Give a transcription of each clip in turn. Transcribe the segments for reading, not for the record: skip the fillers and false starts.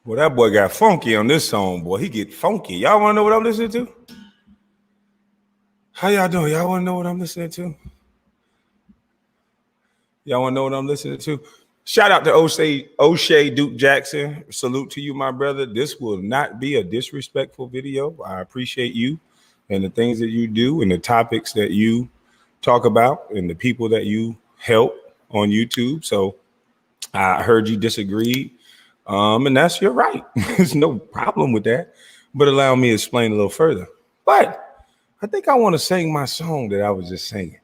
Well, that boy got funky on this song, boy. He get funky. Y'all want to know what I'm listening to? How y'all doing? Y'all want to know what I'm listening to? Y'all want to know what I'm listening to? Shout out to O'Shea Duke Jackson. Salute to you, my brother. This will not be a disrespectful video. I appreciate you and the things that you do and the topics that you talk about and the people that you help on YouTube. So I heard you disagree. And that's your right. There's no problem with that. But allow me to explain a little further. But I think I want to sing my song that I was just singing.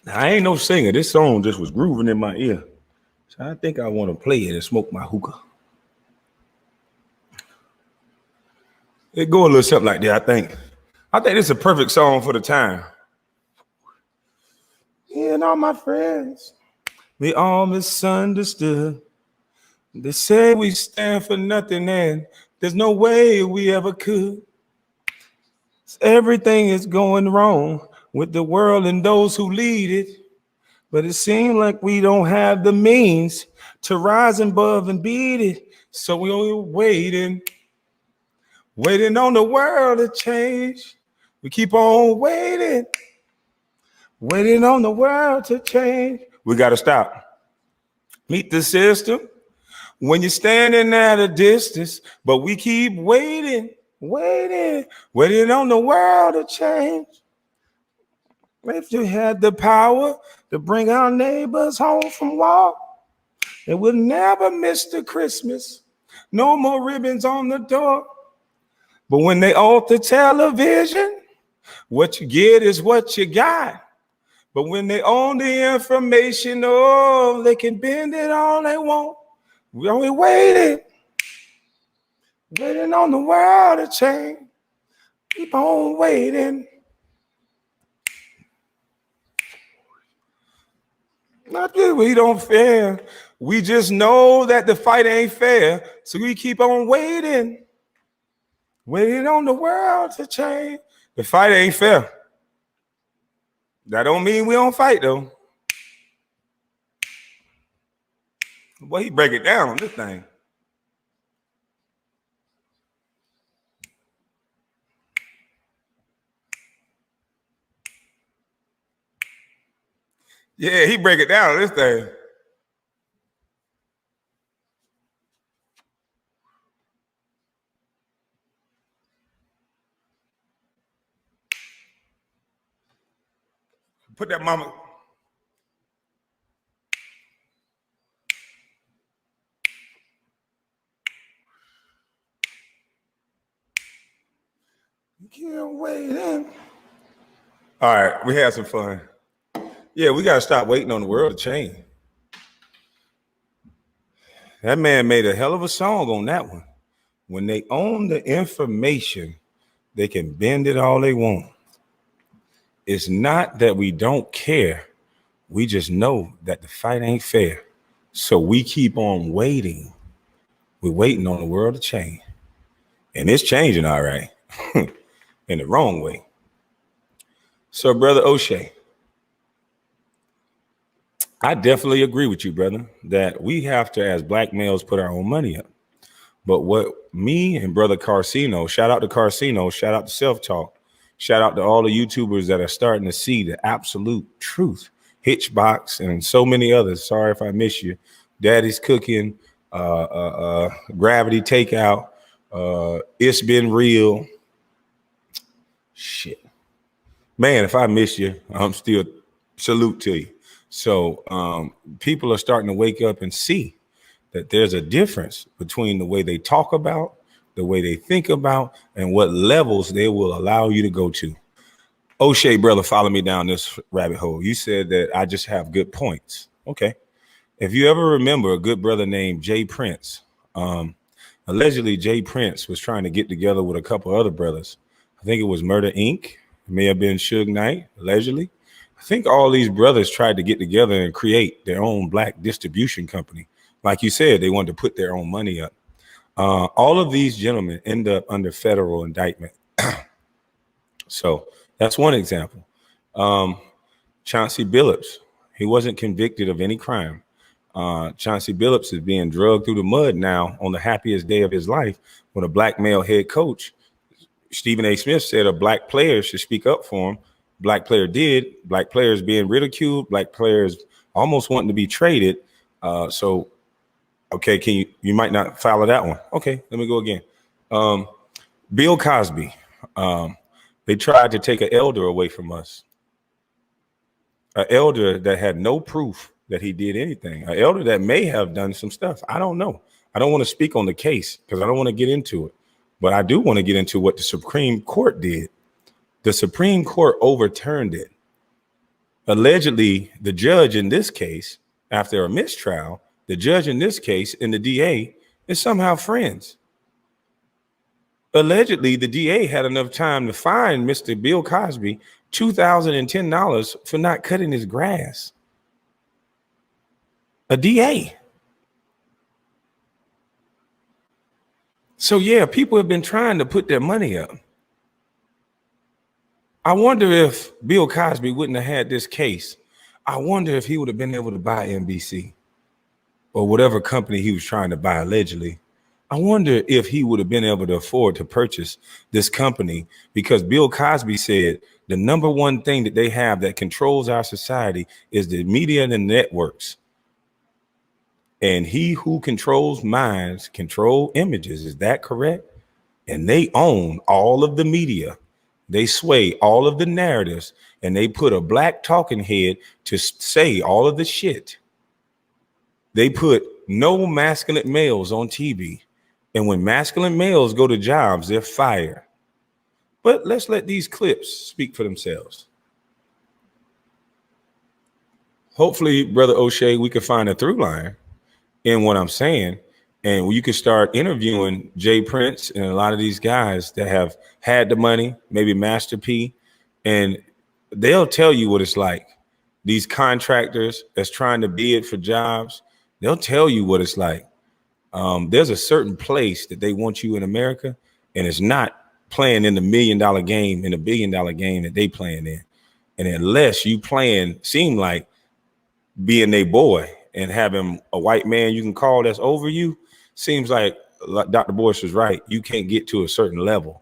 Now, I ain't no singer. This song just was grooving in my ear. So I think I want to play it and smoke my hookah. It go a little something like that, I think. I think it's a perfect song for the time. Me and all my friends, we all misunderstood. They say we stand for nothing and there's no way we ever could. Everything is going wrong with the world and those who lead it. But it seems like we don't have the means to rise above and beat it. So we only waiting on the world to change. We keep on waiting on the world to change. We got to stop. Meet the system when you're standing at a distance, but we keep waiting on the world to change. If you had the power to bring our neighbors home from war, they would never miss the Christmas. No more ribbons on the door. But when they off the television, what you get is what you got. But when they own the information, oh, they can bend it all they want. We only waiting on the world to change. Keep on waiting. Not that we don't fear. We just know that the fight ain't fair. So we keep on waiting on the world to change. The fight ain't fair. That don't mean we don't fight, though. Boy, he break it down on this thing. Yeah, he break it down on this thing. Put that mama. Can't wait. All right, we had some fun. Yeah, we got to stop waiting on the world to change. That man made a hell of a song on that one. When they own the information, they can bend it all they want. It's not that we don't care. We just know that the fight ain't fair. So we keep on waiting. We're waiting on the world to change. And it's changing, all right, in the wrong way. So, Brother O'Shea, I definitely agree with you, brother, that we have to, as black males, put our own money up. But what me and Brother Carcino, shout out to Carcino, shout out to Self Talk, shout out to all the YouTubers that are starting to see the absolute truth. Hitchbox and so many others. Sorry if I miss you. Daddy's Cooking, Gravity Takeout, It's Been Real. Shit. Man, if I miss you, I'm still salute to you. So people are starting to wake up and see that there's a difference between the way they talk about, the way they think about, and what levels they will allow you to go to. O'Shea, brother, follow me down this rabbit hole. You said that I just have good points. Okay. If you ever remember a good brother named Jay Prince, allegedly Jay Prince was trying to get together with a couple other brothers. I think it was Murder Inc. It may have been Suge Knight, allegedly. I think all these brothers tried to get together and create their own black distribution company. Like you said, they wanted to put their own money up. All of these gentlemen end up under federal indictment. So that's one example. Chauncey Billups, he wasn't convicted of any crime. Chauncey Billups is being drugged through the mud now on the happiest day of his life when a black male head coach, Stephen A. Smith, said a black player should speak up for him. Black player did. Black players being ridiculed. Black players almost wanting to be traded. Okay, you might not follow that one. Okay, let me go again. Bill Cosby. They tried to take an elder away from us. An elder that had no proof that he did anything. An elder that may have done some stuff. I don't know. I don't want to speak on the case because I don't want to get into it. But I do want to get into what the Supreme Court did. The Supreme Court overturned it. Allegedly, the judge in this case, after a mistrial, the judge in this case and the DA is somehow friends. Allegedly, the DA had enough time to fine Mr. Bill Cosby $2,010 for not cutting his grass. A DA. So yeah, people have been trying to put their money up. I wonder if Bill Cosby wouldn't have had this case. I wonder if he would have been able to buy NBC or whatever company he was trying to buy allegedly. I wonder if he would have been able to afford to purchase this company, because Bill Cosby said the number one thing that they have that controls our society is the media and the networks. And he who controls minds control images. Is that correct? And they own all of the media. They sway all of the narratives, and they put a black talking head to say all of the shit. They put no masculine males on TV. And when masculine males go to jobs, they're fired. But let's let these clips speak for themselves. Hopefully, Brother O'Shea, we can find a through line in what I'm saying. And you can start interviewing Jay Prince and a lot of these guys that have had the money, maybe Master P, and they'll tell you what it's like. These contractors that's trying to bid for jobs, they'll tell you what it's like. There's a certain place that they want you in America, and it's not playing in the $1 million game, in the $1 billion game that they playing in. And unless you seem like being their boy and having a white man you can call that's over you, seems like Dr. Boyce was right. You can't get to a certain level.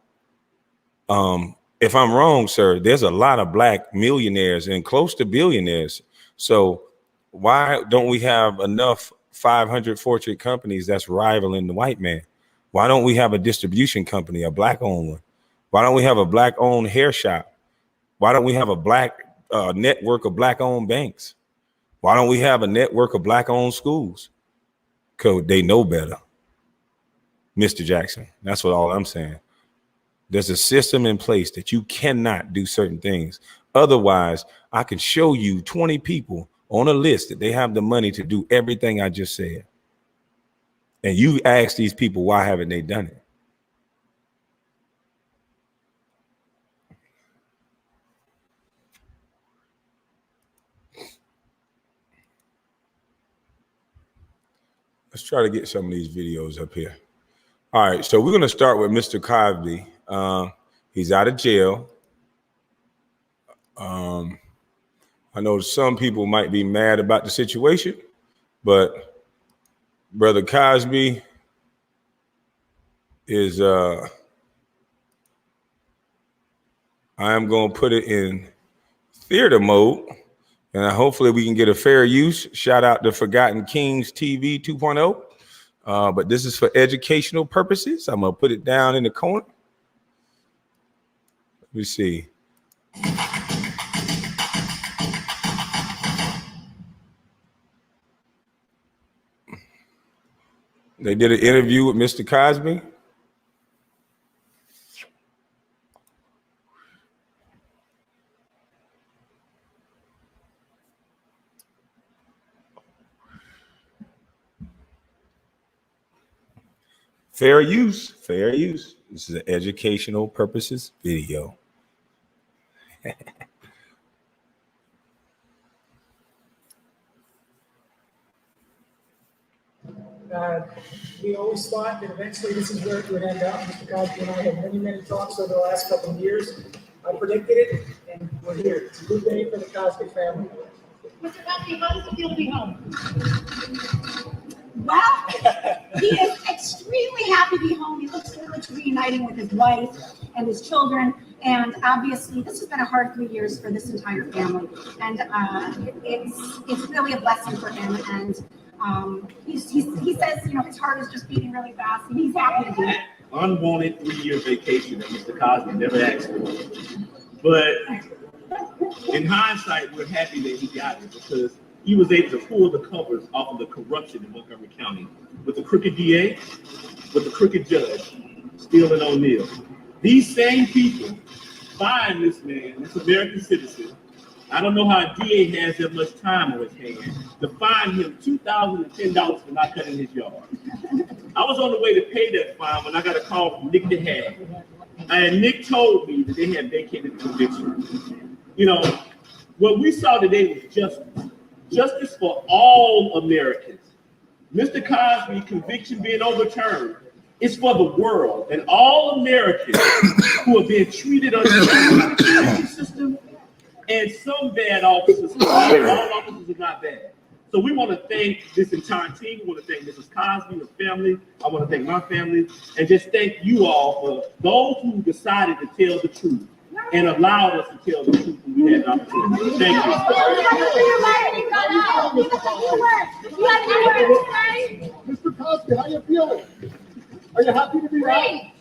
If I'm wrong, sir, there's a lot of black millionaires and close to billionaires. So why don't we have enough 500 Fortune companies that's rivaling the white man? Why don't we have a distribution company, a black owned one? Why don't we have a black owned hair shop? Why don't we have a black network of black owned banks? Why don't we have a network of black owned schools? Because they know better. Mr. Jackson, that's what all I'm saying. There's a system in place that you cannot do certain things. Otherwise, I can show you 20 people on a list that they have the money to do everything I just said. And you ask these people, why haven't they done it? Let's try to get some of these videos up here. All right, so we're going to start with Mr. Cosby. He's out of jail. I know some people might be mad about the situation, but Brother Cosby is, I am going to put it in theater mode, and hopefully we can get a fair use. Shout out to Forgotten Kings TV 2.0. But this is for educational purposes. I'm going to put it down in the corner. Let me see. They did an interview with Mr. Cosby. Fair use, fair use. This is an educational purposes video. We always thought that eventually this is where it would end up. Mr. Cosby and I had many, many talks over the last couple of years. I predicted it, and we're here. It's a good day for the Cosby family. Mr. Cosby, how does it feel to be home? Well, he is extremely happy to be home. He looks forward to reuniting with his wife and his children. And obviously, this has been a hard 3 years for this entire family. And it's really a blessing for him. And he says, you know, his heart is just beating really fast, and he's happy to be here. Unwanted 3-year vacation that Mr. Cosby never asked for. But in hindsight, we're happy that he got it because he was able to pull the covers off of the corruption in Montgomery County with the crooked DA, with the crooked judge, Steele and O'Neill. These same people find this man, this American citizen. I don't know how a DA has that much time on his hands to fine him $2,010 for not cutting his yard. I was on the way to pay that fine when I got a call from Nick DeHaag. And Nick told me that they had vacated the conviction. You know, what we saw today was justice for all Americans. Mr. Cosby's conviction being overturned is for the world and all Americans who are being treated under the justice system and some bad officers. All officers are not bad. So we want to thank this entire team. We want to thank Mrs. Cosby, her family. I want to thank my family and just thank you all for those who decided to tell the truth and allowed us to tell the truth when we had an opportunity. Thank you. Mr. Cosby, how you feeling? Are you happy to be back?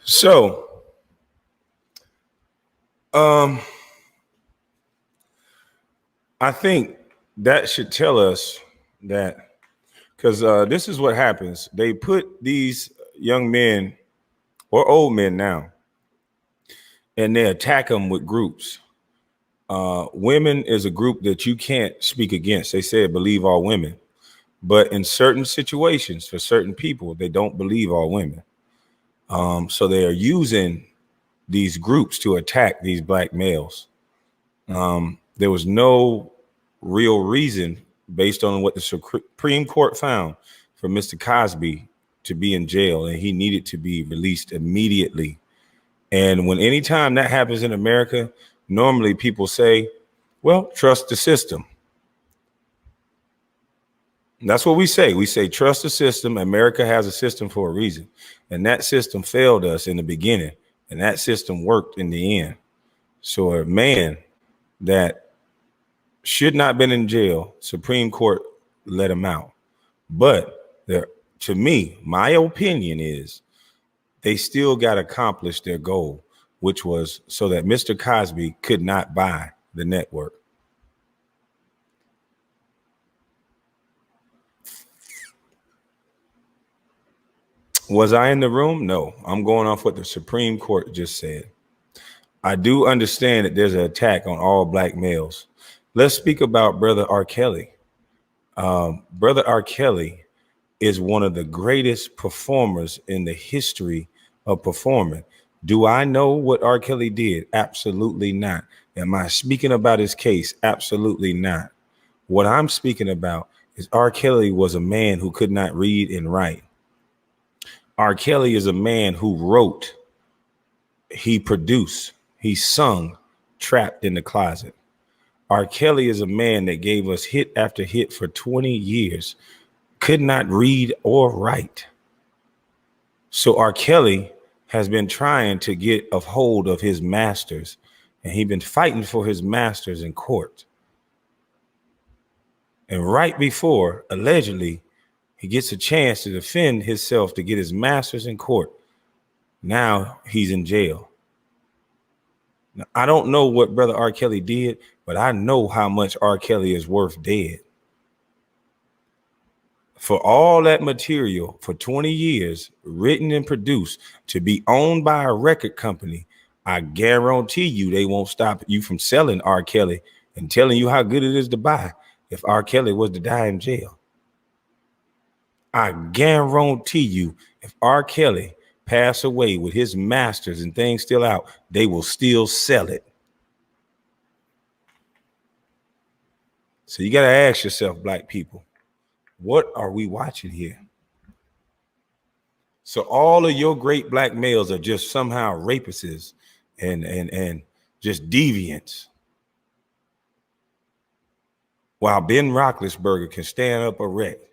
So, I think that should tell us that, because this is what happens. They put these young men or old men now, and they attack them with groups. Women is a group that you can't speak against. They said believe all women, but in certain situations, for certain people, they don't believe all women. So they are using these groups to attack these black males. There was no real reason, based on what the Supreme Court found, for Mr. Cosby to be in jail, and he needed to be released immediately. And when anytime that happens in America, normally people say, well, trust the system. That's what we say. We say, trust the system. America has a system for a reason. And that system failed us in the beginning. And that system worked in the end. So a man that should not have been in jail, Supreme Court let him out. But to me, my opinion is they still got to accomplish their goal, which was so that Mr. Cosby could not buy the network. Was I in the room? No, I'm going off what the Supreme Court just said. I do understand that there's an attack on all black males. Let's speak about Brother R. Kelly. Brother R. Kelly is one of the greatest performers in the history of performing. Do I know what R. Kelly did? Absolutely not. Am I speaking about his case? Absolutely not. What I'm speaking about is R. Kelly was a man who could not read and write. R. Kelly is a man who wrote, he produced, he sung, Trapped in the Closet. R. Kelly is a man that gave us hit after hit for 20 years, could not read or write. So R. Kelly has been trying to get a hold of his masters, and he's been fighting for his masters in court. And right before, allegedly, he gets a chance to defend himself to get his masters in court, now he's in jail. Now, I don't know what Brother R. Kelly did, but I know how much R. Kelly is worth dead. For all that material for 20 years, written and produced, to be owned by a record company, I guarantee you they won't stop you from selling R. Kelly and telling you how good it is to buy if R. Kelly was to die in jail. I guarantee you if R. Kelly passed away with his masters and things still out, they will still sell it. So you got to ask yourself, black people, what are we watching here? So all of your great black males are just somehow rapists and just deviants. While Ben Roethlisberger can stand up erect.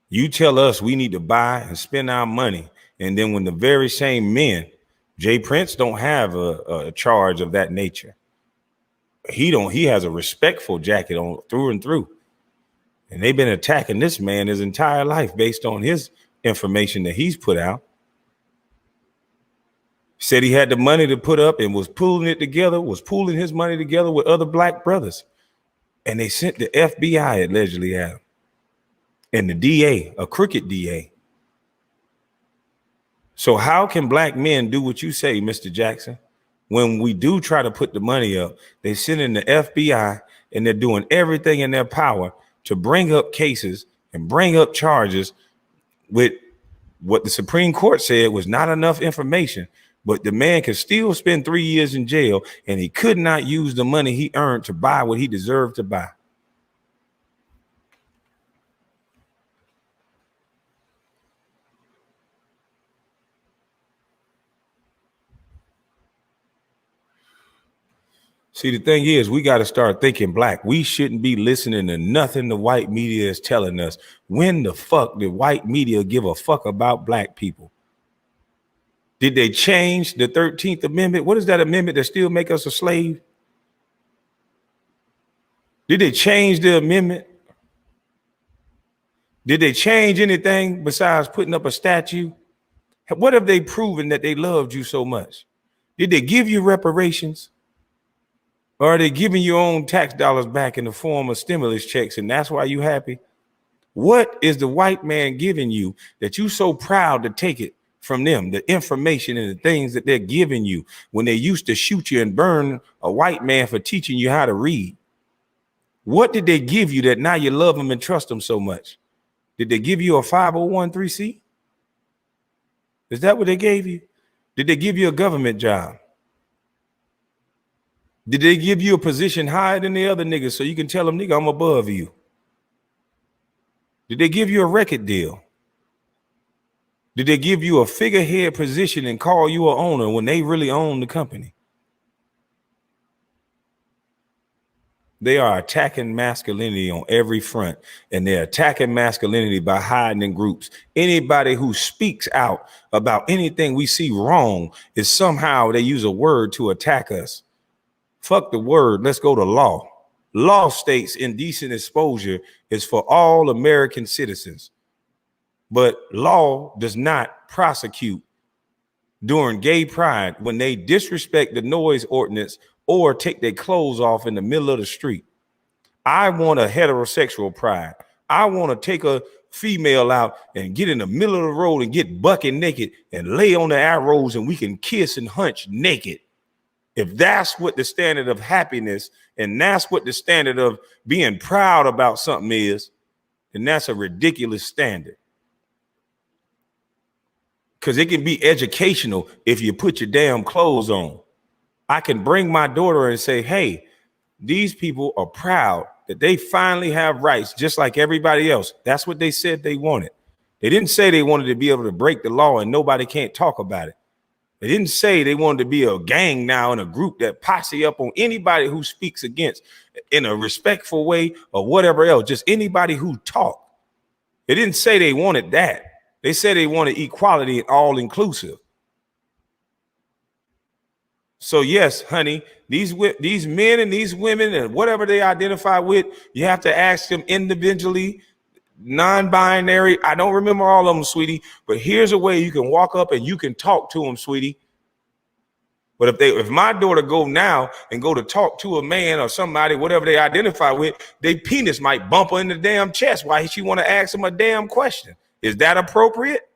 You tell us we need to buy and spend our money. And then when the very same men, Jay Prince don't have a charge of that nature. He has a respectful jacket on through and through. And they've been attacking this man his entire life based on his information that he's put out. Said he had the money to put up and was pooling his money together with other black brothers. And they sent the FBI allegedly at him. And the DA, a crooked DA. So how can black men do what you say, Mr. Jackson? When we do try to put the money up, they send in the FBI and they're doing everything in their power to bring up cases and bring up charges with what the Supreme Court said was not enough information. But the man could still spend 3 years in jail and he could not use the money he earned to buy what he deserved to buy. See, the thing is, we got to start thinking black. We shouldn't be listening to nothing the white media is telling us. When the fuck did white media give a fuck about black people? Did they change the 13th Amendment? What is that amendment that still make us a slave? Did they change the amendment? Did they change anything besides putting up a statue? What have they proven that they loved you so much? Did they give you reparations? Or are they giving your own tax dollars back in the form of stimulus checks and that's why you happy? What is the white man giving you that you so proud to take it from them, the information and the things that they're giving you when they used to shoot you and burn a white man for teaching you how to read? What did they give you that now you love them and trust them so much? Did they give you a 501(c)(3)? Is that what they gave you? Did they give you a government job? Did they give you a position higher than the other niggas so you can tell them, nigga, I'm above you? Did they give you a record deal? Did they give you a figurehead position and call you an owner when they really own the company? They are attacking masculinity on every front, and they're attacking masculinity by hiding in groups. Anybody who speaks out about anything we see wrong is somehow they use a word to attack us. Fuck the word. Let's go to law. Law states indecent exposure is for all American citizens, but law does not prosecute during gay pride when they disrespect the noise ordinance or take their clothes off in the middle of the street. I want a heterosexual pride. I want to take a female out and get in the middle of the road and get bucket naked and lay on the arrows and we can kiss and hunch naked. If that's what the standard of happiness and that's what the standard of being proud about something is, then that's a ridiculous standard. Because it can be educational if you put your damn clothes on. I can bring my daughter and say, hey, these people are proud that they finally have rights just like everybody else. That's what they said they wanted. They didn't say they wanted to be able to break the law and nobody can't talk about it. They didn't say they wanted to be a gang now in a group that posse up on anybody who speaks against in a respectful way or whatever else, just anybody who talk. They didn't say they wanted that. They said they wanted equality and all inclusive. So yes, honey, these men and these women and whatever they identify with, you have to ask them individually, non-binary. I don't remember all of them, sweetie, but here's a way you can walk up and you can talk to them, sweetie. But if my daughter go now and go to talk to a man or somebody, whatever they identify with, their penis might bump her in the damn chest. Why she want to ask them a damn question? Is that appropriate?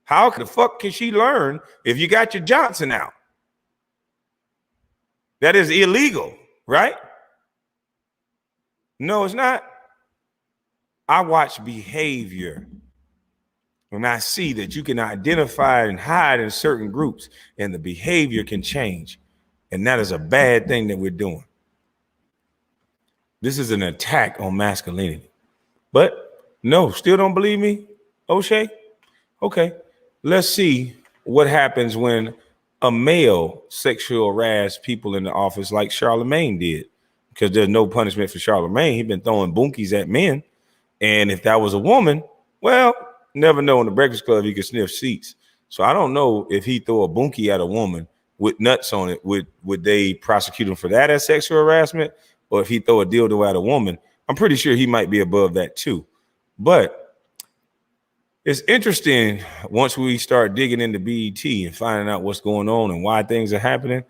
How the fuck can she learn if you got your Johnson out? That is illegal, right? No, it's not. I watch behavior. When I see that you can identify and hide in certain groups and the behavior can change. And that is a bad thing that we're doing. This is an attack on masculinity. But no, still don't believe me, O'Shea? Okay, let's see what happens when a male sexual harass people in the office like Charlemagne did, because there's no punishment for Charlemagne. He's been throwing bunkies at men. And if that was a woman, well, never know. In the Breakfast Club, he could sniff seats. So I don't know if he throw a bunkie at a woman with nuts on it, would they prosecute him for that as sexual harassment? Or if he throw a dildo at a woman, I'm pretty sure he might be above that too. But it's interesting once we start digging into BET and finding out what's going on and why things are happening,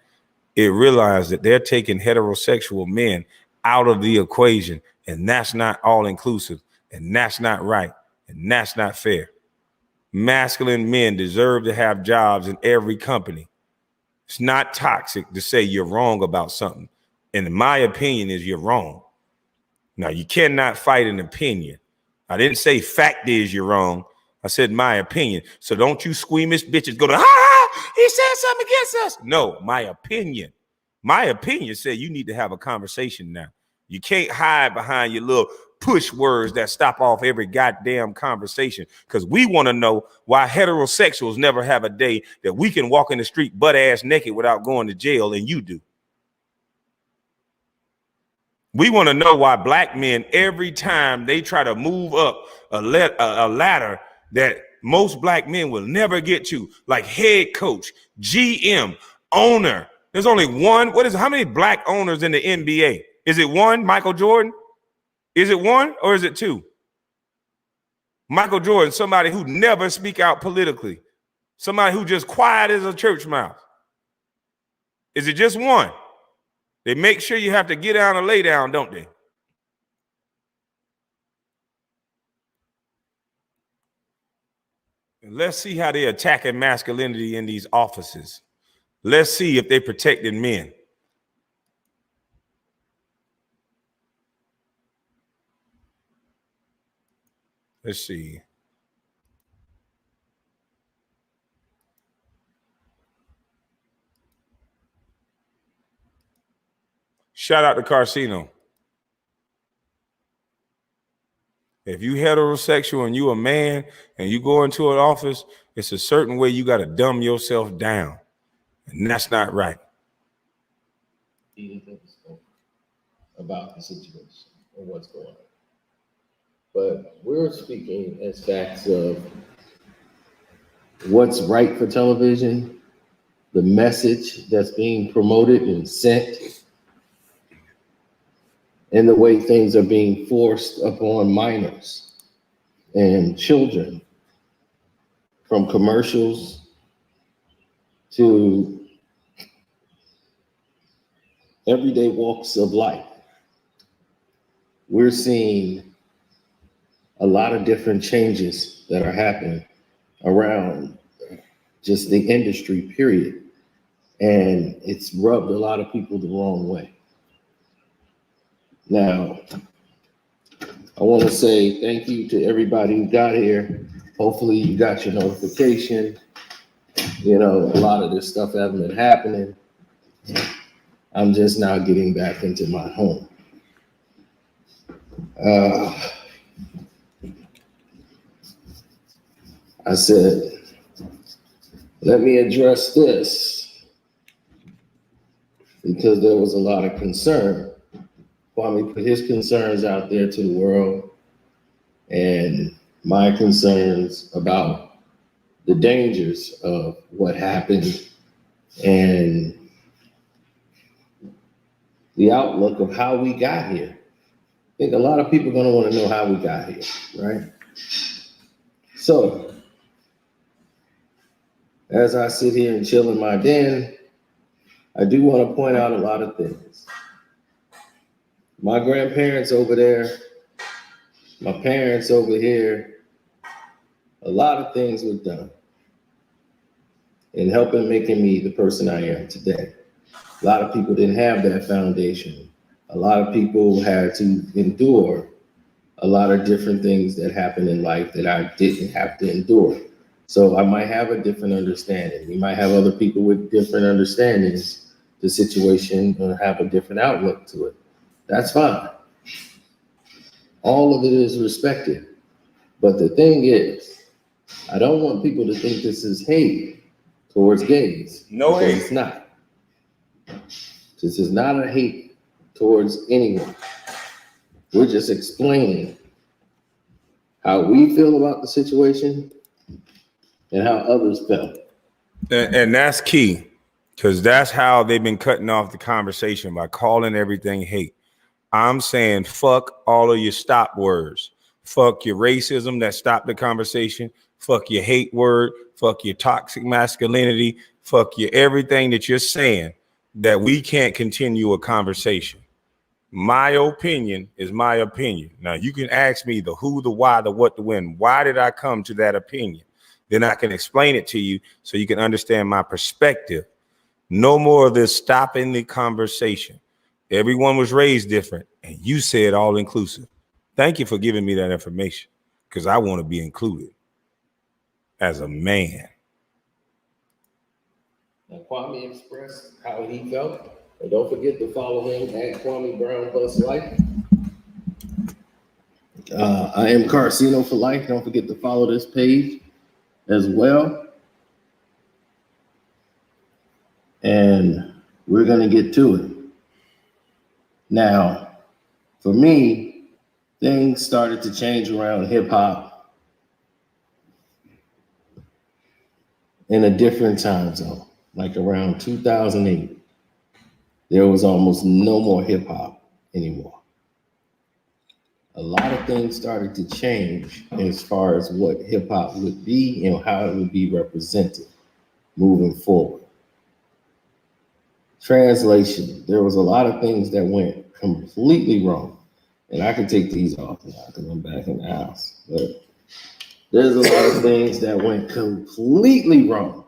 it realized that they're taking heterosexual men out of the equation, and that's not all inclusive, and that's not right, and that's not fair. Masculine men deserve to have jobs in every company. It's not toxic to say you're wrong about something. And my opinion is you're wrong. Now, you cannot fight an opinion. I didn't say fact is you're wrong. I said my opinion. So don't you squeamish bitches go to, he said something against us. No, my opinion. My opinion said you need to have a conversation now. You can't hide behind your little push words that stop off every goddamn conversation, because we want to know why heterosexuals never have a day that we can walk in the street butt ass naked without going to jail, and you do. We want to know why black men, every time they try to move up a ladder that most black men will never get to, like head coach, GM, owner. There's only one. How many black owners in the NBA? Is it one, Michael Jordan? Is it one or is it two? Michael Jordan, somebody who never speak out politically, somebody who just quiet as a church mouse. Is it just one? They make sure you have to get down and lay down, don't they? And let's see how they're attacking masculinity in these offices. Let's see if they're protecting men. Let's see. Shout out to Carcino. If you heterosexual and you a man and you go into an office, it's a certain way you got to dumb yourself down. And that's not right. About the situation and what's going on. But we're speaking as facts of what's right for television, the message that's being promoted and sent, and the way things are being forced upon minors and children, from commercials to everyday walks of life. We're seeing a lot of different changes that are happening around just the industry, period. And it's rubbed a lot of people the wrong way. Now, I want to say thank you to everybody who got here. Hopefully you got your notification. You know, a lot of this stuff hasn't been happening. I'm just now getting back into my home. I said, let me address this because there was a lot of concern. Kwame put his concerns out there to the world and my concerns about the dangers of what happened and the outlook of how we got here. I think a lot of people are going to want to know how we got here, right? So, as I sit here and chill in my den, I do want to point out a lot of things. My grandparents over there, my parents over here, a lot of things were done in helping making me the person I am today. A lot of people didn't have that foundation. A lot of people had to endure a lot of different things that happened in life that I didn't have to endure. So I might have a different understanding. We might have other people with different understandings, the situation, or have a different outlook to it. That's fine. All of it is respected. But the thing is, I don't want people to think this is hate towards gays. No because hate. It's not. This is not a hate towards anyone. We're just explaining how we feel about the situation and how others felt. And that's key, because that's how they've been cutting off the conversation, by calling everything hate. I'm saying fuck all of your stop words. Fuck your racism that stopped the conversation. Fuck your hate word. Fuck your toxic masculinity. Fuck your everything that you're saying that we can't continue a conversation. My opinion is my opinion. Now you can ask me the who, the why, the what, the when. Why did I come to that opinion? Then I can explain it to you so you can understand my perspective. No more of this stopping the conversation. Everyone was raised different, and you said all inclusive. Thank you for giving me that information, because I want to be included as a man. Now, Kwame expressed how he felt. And don't forget to follow him at KwameHBrown Plus Life. I am Carcino for life. Don't forget to follow this page as well. And we're going to get to it. Now, for me, things started to change around hip hop in a different time zone, like around 2008. There was almost no more hip hop anymore. A lot of things started to change as far as what hip hop would be and how it would be represented moving forward. Translation, there was a lot of things that went completely wrong. And I can take these off now because I'm back in the house. But there's a lot of things that went completely wrong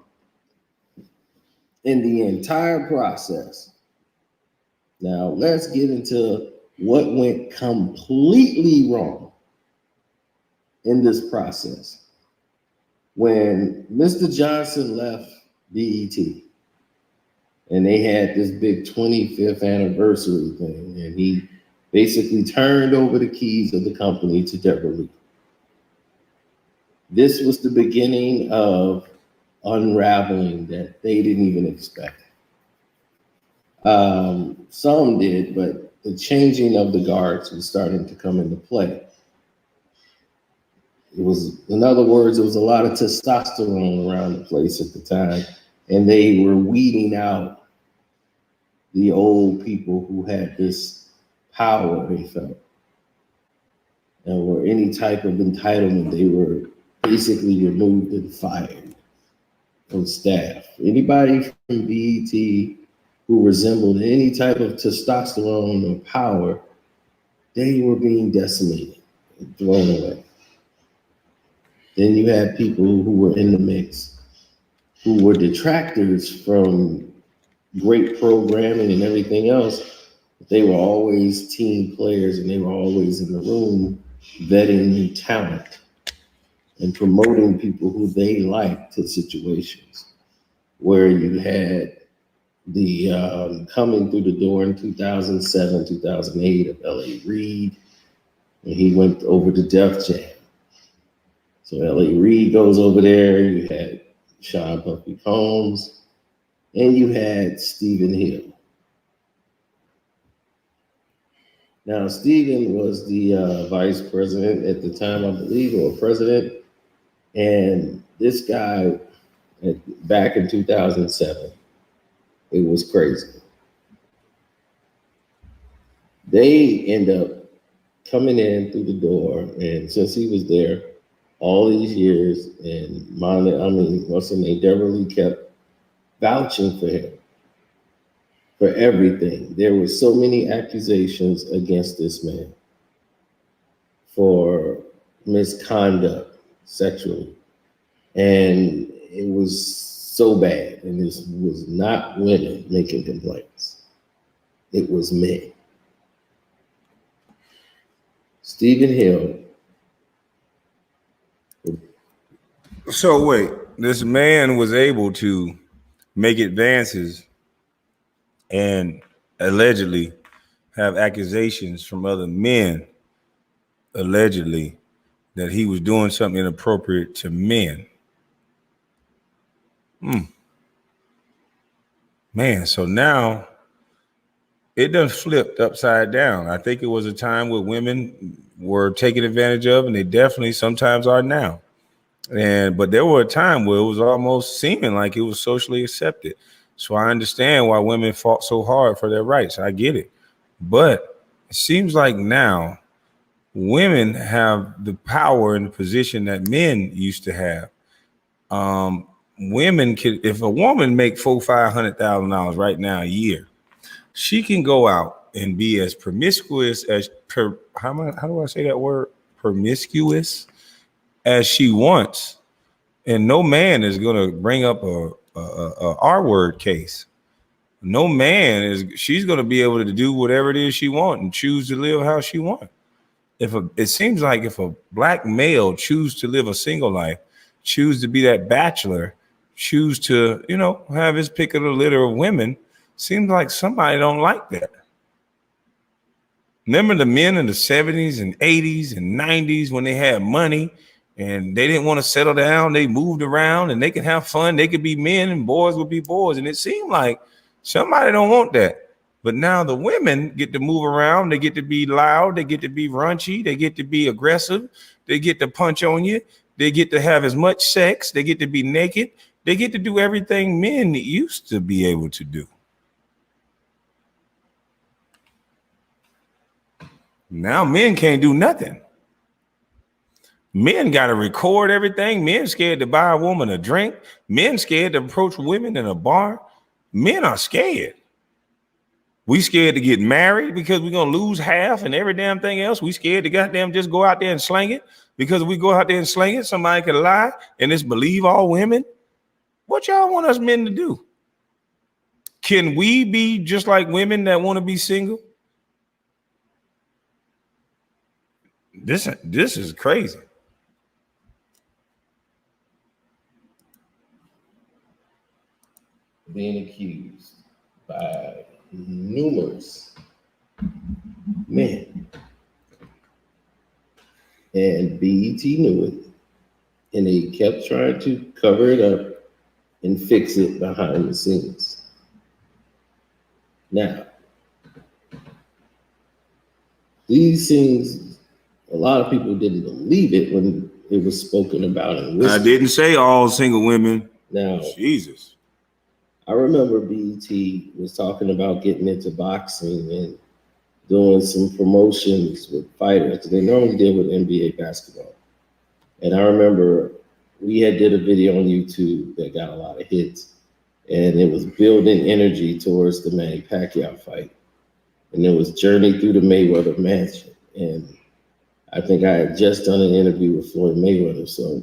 in the entire process. Now, let's get into what went completely wrong in this process. When Mr. Johnson left BET, and they had this big 25th anniversary thing, and he basically turned over the keys of the company to Deborah Lee. This was the beginning of unraveling that they didn't even expect. Some did, but the changing of the guards was starting to come into play. It was, in other words, it was a lot of testosterone around the place at the time, and they were weeding out the old people who had this power they felt. And were any type of entitlement, they were basically removed and fired from staff. Anybody from BET who resembled any type of testosterone or power, they were being decimated and thrown away. Then you had people who were in the mix, who were detractors from great programming and everything else. They were always team players, and they were always in the room vetting new talent and promoting people who they liked to situations. Where you had the coming through the door in 2007, 2008 of L.A. Reid, and he went over to Def Jam. So L.A. Reid goes over there, you had Sean Puffy Combs, and you had Stephen Hill. Now, Stephen was the vice president at the time, I believe, or president. And this guy, back in 2007, it was crazy. They end up coming in through the door, and since he was there all these years, and what's her name, Deborah Lee kept vouching for him for everything. There were so many accusations against this man for misconduct sexually, and it was so bad. And this was not women making complaints, it was men. Stephen Hill. So wait, this man was able to make advances and allegedly have accusations from other men, allegedly, that he was doing something inappropriate to men. Man, so now it done flipped upside down. I think it was a time where women were taken advantage of, and they definitely sometimes are now. But there were a time where it was almost seeming like it was socially accepted. So I understand why women fought so hard for their rights. I get it. But it seems like now women have the power and the position that men used to have. Women could, if a woman make $400,000-$500,000 right now a year, she can go out and be as promiscuous as how do I say that word? Promiscuous as she wants, and no man is gonna bring up a R-word case. No man is. She's gonna be able to do whatever it is she wants and choose to live how she wants. It seems like if a black male choose to live a single life, choose to be that bachelor, choose to, have his pick of the litter of women, seems like somebody don't like that. Remember the men in the 70s and 80s and 90s when they had money and they didn't want to settle down, they moved around and they could have fun. They could be men and boys would be boys. And it seemed like somebody don't want that. But now the women get to move around. They get to be loud. They get to be raunchy. They get to be aggressive. They get to punch on you. They get to have as much sex. They get to be naked. They get to do everything men used to be able to do. Now men can't do nothing. Men got to record everything. Men scared to buy a woman a drink. Men scared to approach women in a bar. Men are scared. We scared to get married because we're going to lose half and every damn thing else. We scared to goddamn just go out there and slang it, because if we go out there and slang it, somebody could lie and just believe all women. What y'all want us men to do? Can we be just like women that want to be single? This is crazy. Being accused by numerous men. And BET knew it. And they kept trying to cover it up and fix it behind the scenes. Now, these things, a lot of people didn't believe it when it was spoken about in whiskey. I didn't say all single women. Now, Jesus. I remember BET was talking about getting into boxing and doing some promotions with fighters. They normally did with NBA basketball. And I remember we had did a video on YouTube that got a lot of hits, and it was building energy towards the Manny Pacquiao fight. And it was Journey Through the Mayweather Mansion. And I think I had just done an interview with Floyd Mayweather. So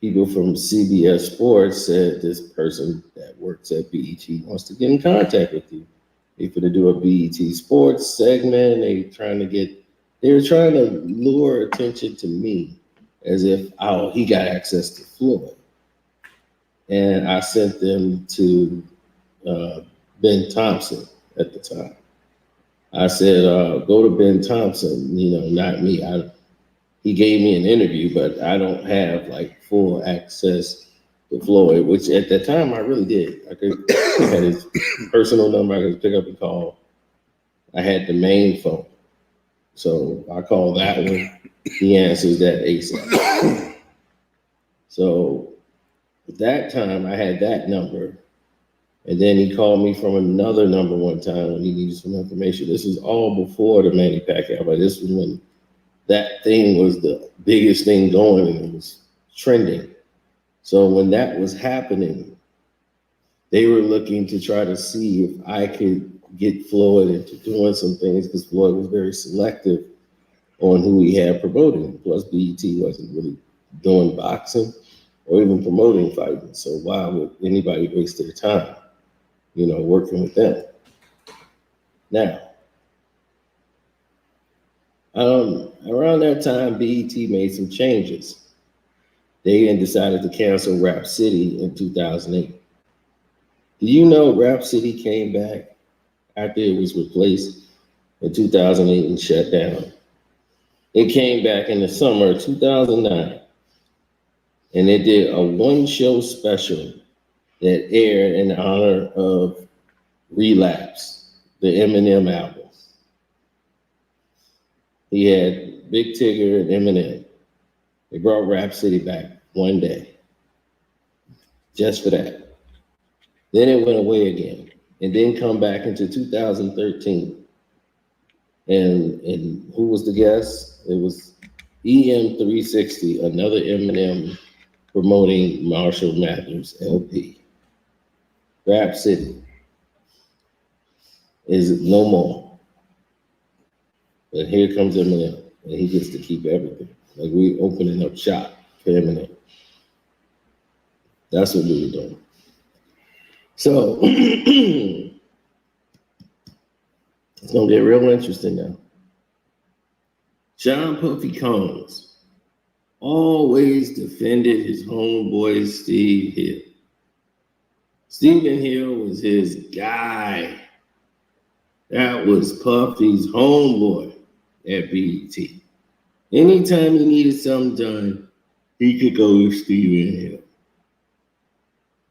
people from CBS Sports said this person that works at BET wants to get in contact with you. They're going to do a BET Sports segment. They were trying to lure attention to me as if, oh, he got access to Floyd. And I sent them to Ben Thompson at the time. I said, go to Ben Thompson, not me. He gave me an interview, but I don't have full access to Floyd, which at that time I really did. I had his personal number. I could pick up and call. I had the main phone. So I called that one. He answers that ASAP. So at that time I had that number. And then he called me from another number one time when he needed some information. This was all before the Manny Pacquiao, but this was when that thing was the biggest thing going and it was trending. So when that was happening, they were looking to try to see if I could get Floyd into doing some things, because Floyd was very selective on who he had promoting. Plus BET wasn't really doing boxing or even promoting fighting. So why would anybody waste their time, working with them? Now, around that time, BET made some changes. They then decided to cancel Rap City in 2008. Do you know Rap City came back after it was replaced in 2008 and shut down? It came back in the summer of 2009, and it did a one-show special that aired in honor of Relapse, the Eminem album. He had Big Tigger and Eminem. They brought Rhapsody back one day, just for that. Then it went away again, and then come back into 2013. And who was the guest? It was EM360, another Eminem promoting Marshall Mathers LP. Rhapsody is no more. But here comes Eminem, and he gets to keep everything. Like, we opening up shop for Eminem. That's what we were doing. So it's gonna get real interesting now. Sean Puffy Combs always defended his homeboy Steve Hill. Stephen Hill was his guy. That was Puffy's homeboy at BET. Anytime he needed something done, he could go with Stephen Hill.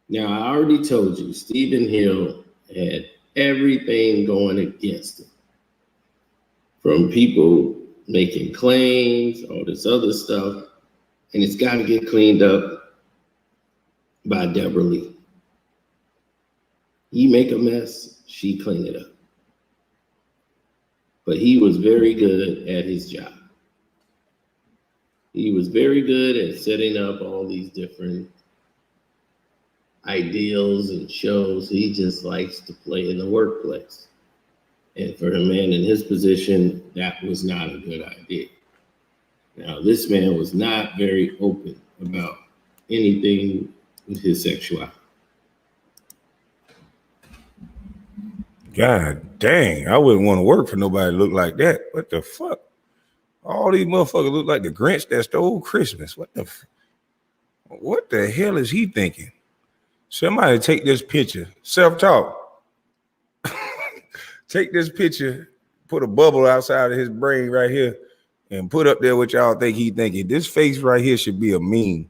Now, I already told you, Stephen Hill had everything going against him. From people making claims, all this other stuff, and it's got to get cleaned up by Deborah Lee. He make a mess, she clean it up. But he was very good at his job. He was very good at setting up all these different ideals and shows. He just likes to play in the workplace. And for a man in his position, that was not a good idea. Now, this man was not very open about anything with his sexuality. God dang, I wouldn't want to work for nobody that look like that. What the fuck? All these motherfuckers look like the Grinch that stole Christmas. What the hell is he thinking? Somebody take this picture. Self-talk. Take this picture, put a bubble outside of his brain right here, and put up there what y'all think he thinking. This face right here should be a meme.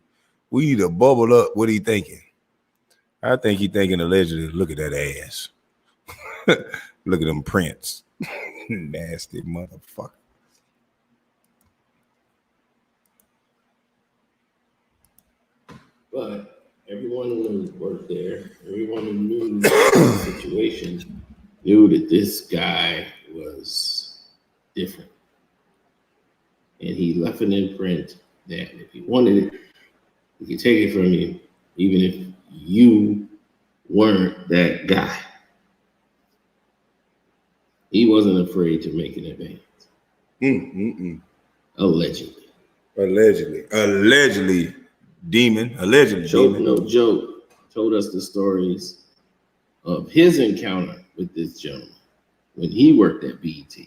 We need to bubble up what he thinking. I think he thinking allegedly, look at that ass. Look at them prints. Nasty motherfucker. But everyone who worked there, everyone who knew the situation, knew that this guy was different. And he left an imprint that if he wanted it, he could take it from you, even if you weren't that guy. He wasn't afraid to make an advance. Allegedly. Allegedly, demon. Allegedly, Joke, demon. no joke, told us the stories of his encounter with this gentleman when he worked at BET.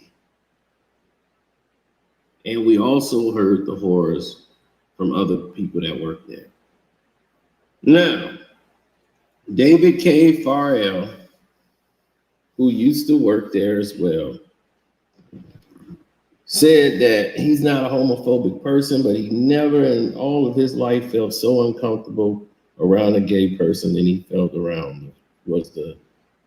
And we also heard the horrors from other people that worked there. Now, David K. Farrell, who used to work there as well, said that he's not a homophobic person, but he never in all of his life felt so uncomfortable around a gay person than he felt around was the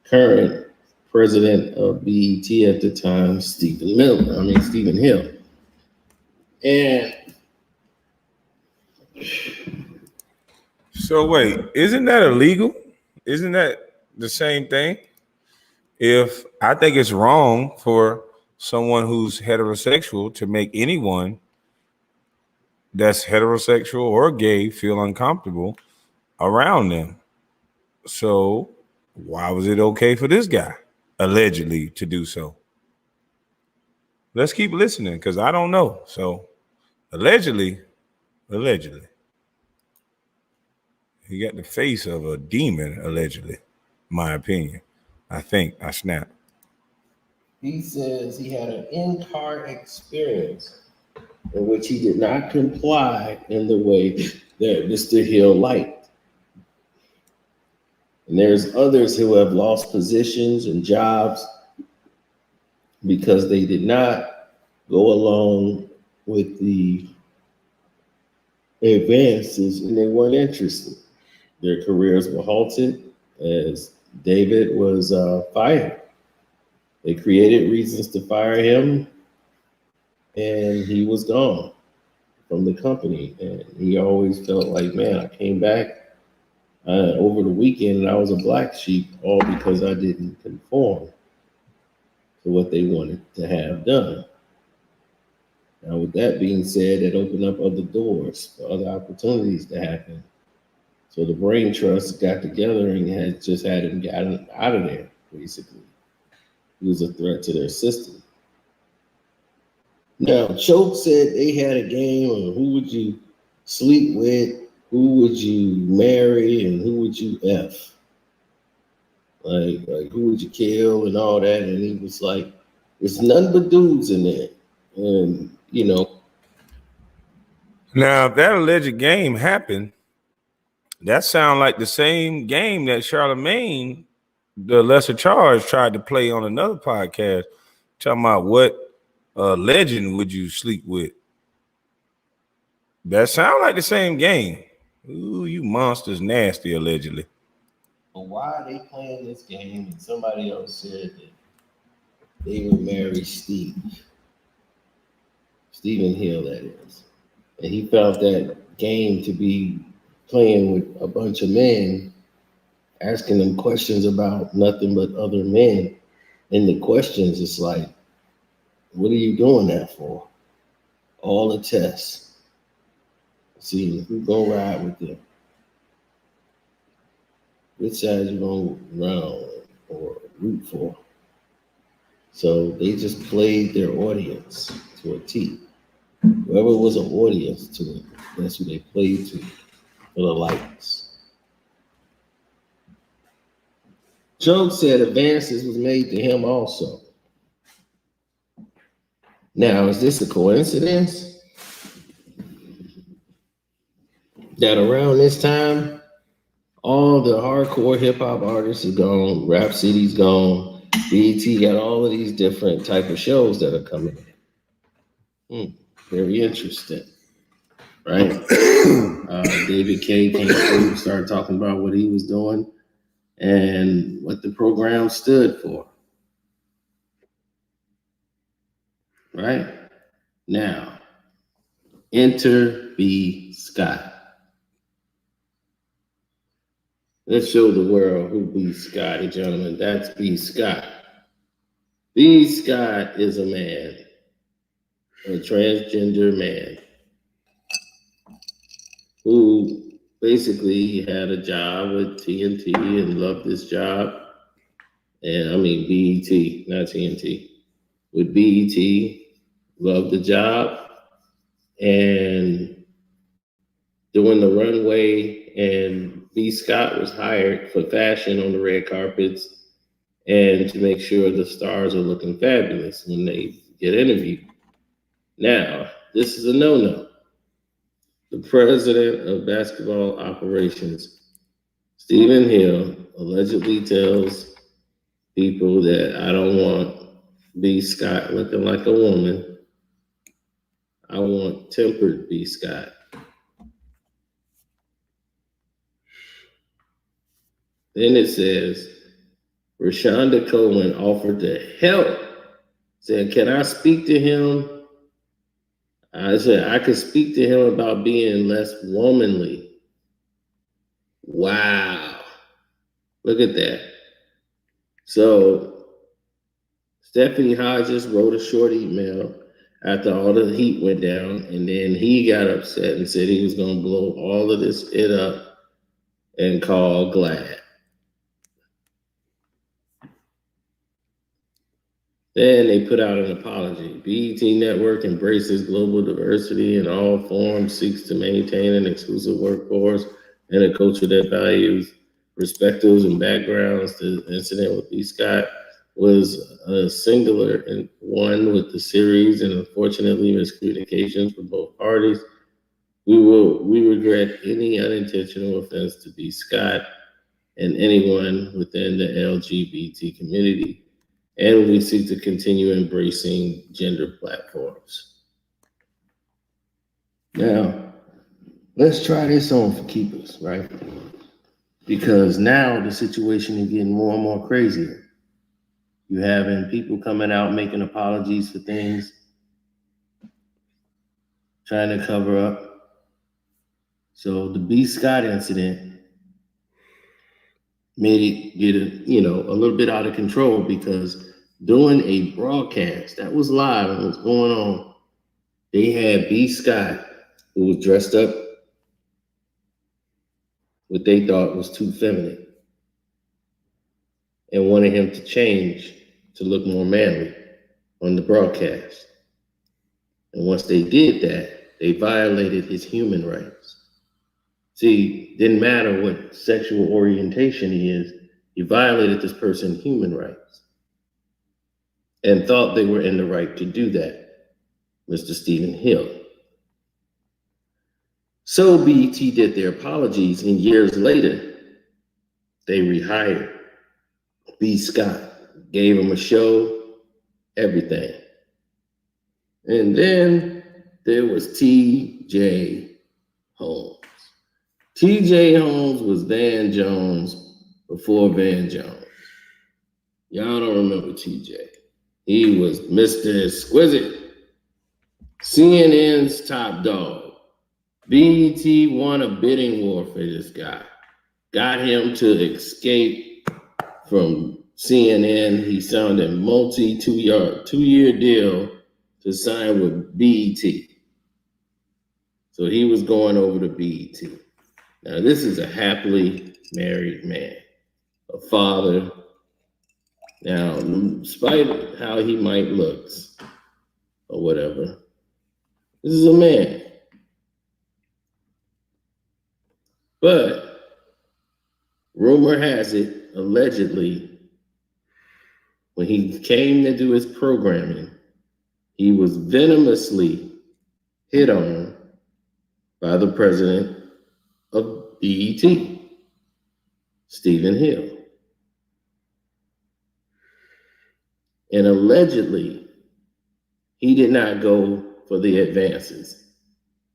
current president of BET at the time, Stephen Hill. And So wait, isn't that illegal? Isn't that the same thing? If I think it's wrong for someone who's heterosexual to make anyone that's heterosexual or gay feel uncomfortable around them. So why was it okay for this guy allegedly to do so? Let's keep listening because I don't know. So allegedly, he got the face of a demon, allegedly, my opinion. I think I snapped. he says he had an in-car experience in which he did not comply in the way that Mr. Hill liked. And there's others who have lost positions and jobs because they did not go along with the advances, and they weren't interested. Their careers were halted as David was fired. They created reasons to fire him, and he was gone from the company. And he always felt like, man, I came back over the weekend and I was a black sheep, all because I didn't conform to what they wanted to have done. Now, with that being said, it opened up other doors for other opportunities to happen. So the brain trust got together and had him gotten out of there, basically. He was a threat to their system. Now, Choke said they had a game of who would you sleep with, who would you marry, and who would you F? Like who would you kill and all that. And he was like, there's none but dudes in there. And, you know. Now, if that alleged game happened, that sound like the same game that Charlemagne, the lesser charge, tried to play on another podcast, talking about what legend would you sleep with. That sound like the same game. Ooh, you monsters nasty, allegedly. But why are they playing this game? And somebody else said that they would marry Stephen Hill, that is. And he felt that game to be playing with a bunch of men, asking them questions about nothing but other men. And the questions, it's like, what are you doing that for? All the tests. See who gonna ride with them. Which side you gonna run or root for? So they just played their audience to a T. Whoever was an audience to it, that's who they played to for the likes. Joe said advances was made to him also. Now, is this a coincidence that around this time, all the hardcore hip hop artists are gone, Rap City's gone, BET got all of these different type of shows that are coming in? Very interesting, right? David K came through, started talking about what he was doing and what the program stood for. Right? Now, enter B. Scott. Let's show the world who B. Scott is, gentlemen. That's B. Scott. B. Scott is a man, a transgender man, who basically had a job with TNT and loved this job. And I mean BET, not TNT. With BET, loved the job. And doing the runway, and B. Scott was hired for fashion on the red carpets and to make sure the stars are looking fabulous when they get interviewed. Now, this is a no-no. The president of basketball operations, Stephen Hill, allegedly tells people that I don't want B. Scott looking like a woman. I want tempered B. Scott. Then it says, Rashonda Cohen offered to help, said, can I speak to him? I said, I could speak to him about being less womanly. Wow. Look at that. So Stephanie Hodges wrote a short email after all the heat went down, and then he got upset and said he was going to blow all of this it up and call Glad. Then they put out an apology. BET Network embraces global diversity in all forms, seeks to maintain an exclusive workforce and a culture that values perspectives and backgrounds. The incident with B. Scott was a singular one with the series, and unfortunately miscommunications from both parties. We regret any unintentional offense to B. Scott and anyone within the LGBT community. And we seek to continue embracing gender platforms. Now, let's try this on for keepers, right? Because now the situation is getting more and more crazier. You having people coming out making apologies for things, trying to cover up. So the B. Scott incident made it get a little bit out of control, because during a broadcast that was live and was going on, they had B. Scott, who was dressed up what they thought was too feminine, and wanted him to change to look more manly on the broadcast. And once they did that, they violated his human rights. See, didn't matter what sexual orientation he is, he violated this person's human rights and thought they were in the right to do that, Mr. Stephen Hill. So BET did their apologies, and years later, they rehired B. Scott, gave him a show, everything. And then there was T.J. Holmes. T.J. Holmes was Van Jones before Van Jones. Y'all don't remember T.J. He was Mr. Exquisite, CNN's top dog. BET won a bidding war for this guy. Got him to escape from CNN. He signed a two-year deal to sign with BET. So he was going over to BET. Now, this is a happily married man, a father. Now, in spite of how he might look or whatever, this is a man. But rumor has it, allegedly, when he came to do his programming, he was venomously hit on by the president of BET, Stephen Hill. And allegedly, he did not go for the advances.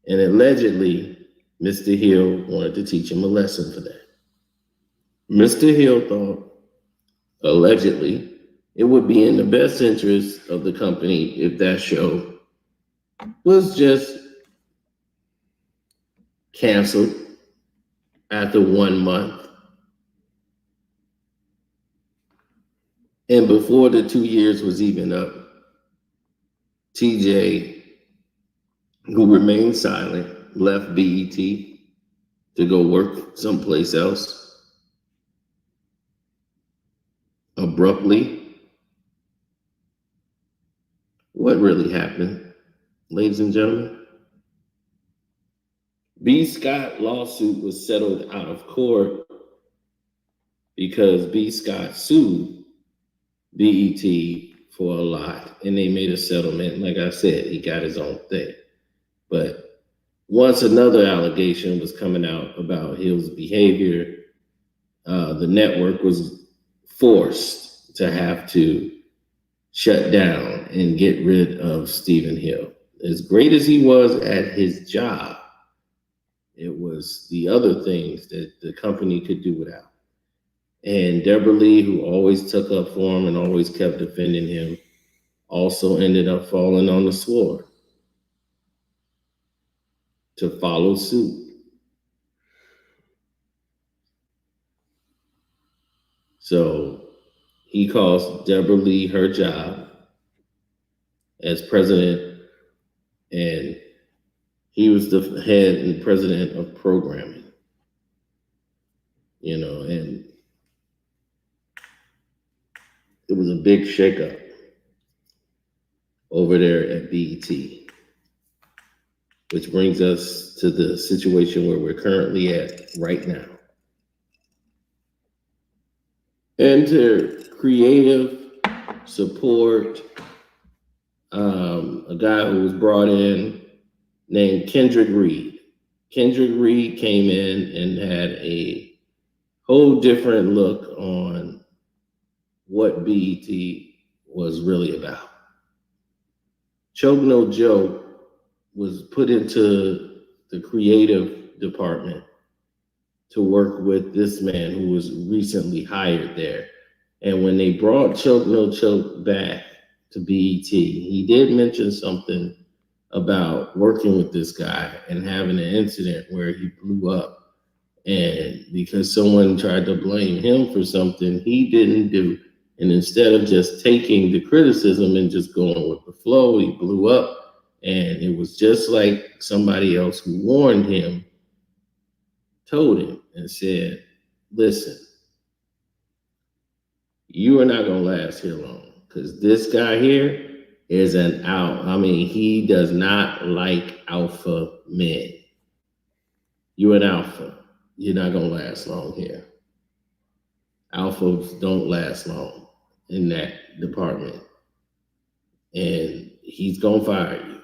And allegedly, Mr. Hill wanted to teach him a lesson for that. Mr. Hill thought, allegedly, it would be in the best interest of the company if that show was just canceled after 1 month. And before the 2 years was even up, TJ, who remained silent, left BET to go work someplace else abruptly. What really happened, ladies and gentlemen? B. Scott lawsuit was settled out of court because B. Scott sued BET for a lot, and they made a settlement. Like I said, he got his own thing. But once another allegation was coming out about Hill's behavior, the network was forced to have to shut down and get rid of Stephen Hill. As great as he was at his job, it was the other things that the company could do without. And Deborah Lee, who always took up for him and always kept defending him, also ended up falling on the sword to follow suit. So he cost Deborah Lee her job as president, and he was the head and president of programming, and it was a big shakeup over there at BET, which brings us to the situation where we're currently at right now. Enter creative support, a guy who was brought in named Kendrick Reed. Kendrick Reed came in and had a whole different look on what BET was really about. Choke No Joke was put into the creative department to work with this man who was recently hired there. And when they brought Choke No Choke back to BET, he did mention something about working with this guy and having an incident where he blew up. And because someone tried to blame him for something he didn't do, and instead of just taking the criticism and just going with the flow, he blew up. And it was just like somebody else who warned him, told him and said, listen, you are not going to last here long, because this guy here is an out. I mean, he does not like alpha men. You're an alpha. You're not going to last long here. Alphas don't last long in that department. And he's going to fire you.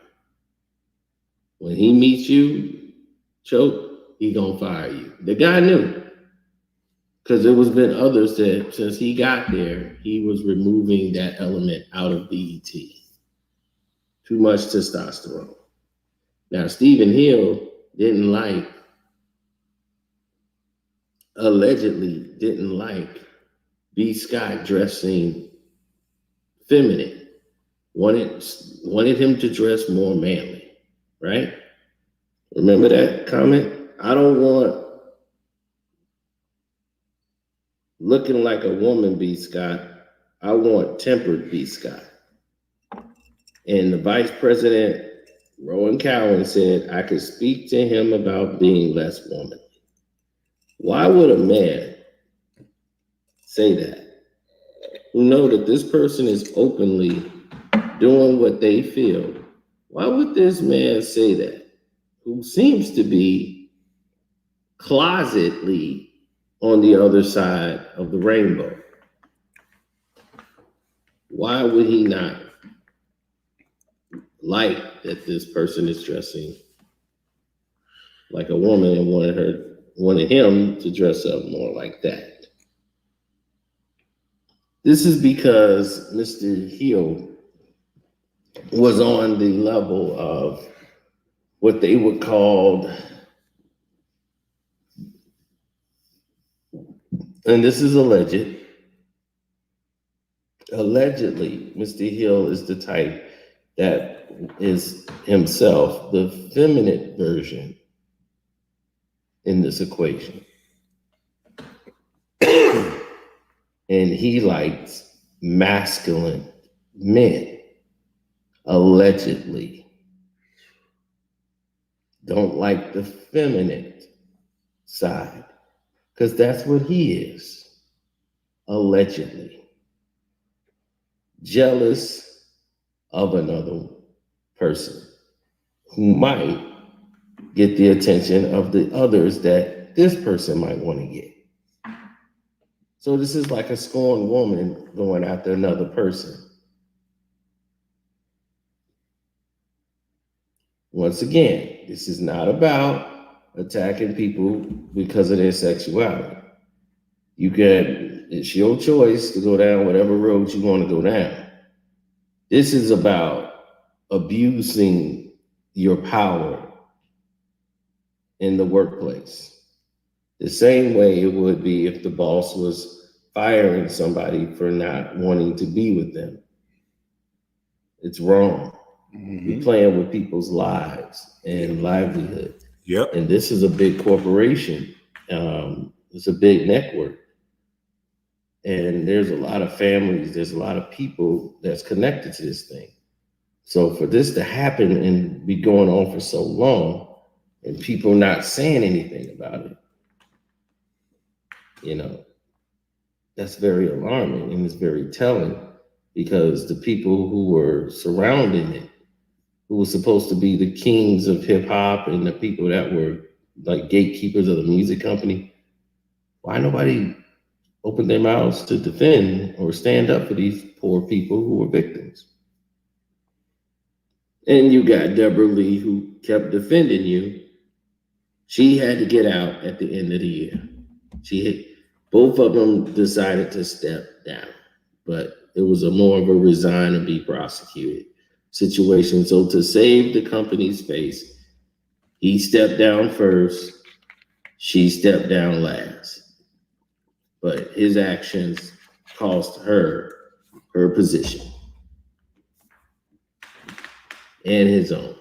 When he meets you, Choke, he going to fire you. The guy knew. Because there was been others that since he got there, he was removing that element out of BET. Too much testosterone. Now, Stephen Hill allegedly didn't like B. Scott dressing feminine. Wanted him to dress more manly, right? Remember that comment? I don't want looking like a woman, B. Scott. I want tempered B. Scott. And the vice president, Rowan Cowan, said, I could speak to him about being less womanly. Why would a man say that? Who know that this person is openly doing what they feel. Why would this man say that? Who seems to be closetly on the other side of the rainbow. Why would he not like that this person is dressing like a woman and wanted him to dress up more like that? This is because Mr. Hill was on the level of what they would call, and this is allegedly, Mr. Hill is the type that is himself the feminine version in this equation. And he likes masculine men, allegedly. Don't like the feminine side, because that's what he is, allegedly. Jealous of another person who might get the attention of the others that this person might want to get. So this is like a scorned woman going after another person. Once again, this is not about attacking people because of their sexuality. It's your choice to go down whatever road you want to go down. This is about abusing your power in the workplace. The same way it would be if the boss was firing somebody for not wanting to be with them. It's wrong. Mm-hmm. You're playing with people's lives and livelihood. Yep. And this is a big corporation. It's a big network. And there's a lot of families, there's a lot of people that's connected to this thing. So for this to happen and be going on for so long and people not saying anything about it, that's very alarming and it's very telling, because the people who were surrounding it, who were supposed to be the kings of hip hop and the people that were like gatekeepers of the music company, why nobody opened their mouths to defend or stand up for these poor people who were victims? And you got Deborah Lee, who kept defending you. She had to get out at the end of the year. Both of them decided to step down, but it was more of a resign and be prosecuted situation. So to save the company's face, He stepped down first. She stepped down last. But his actions cost her her position and his own.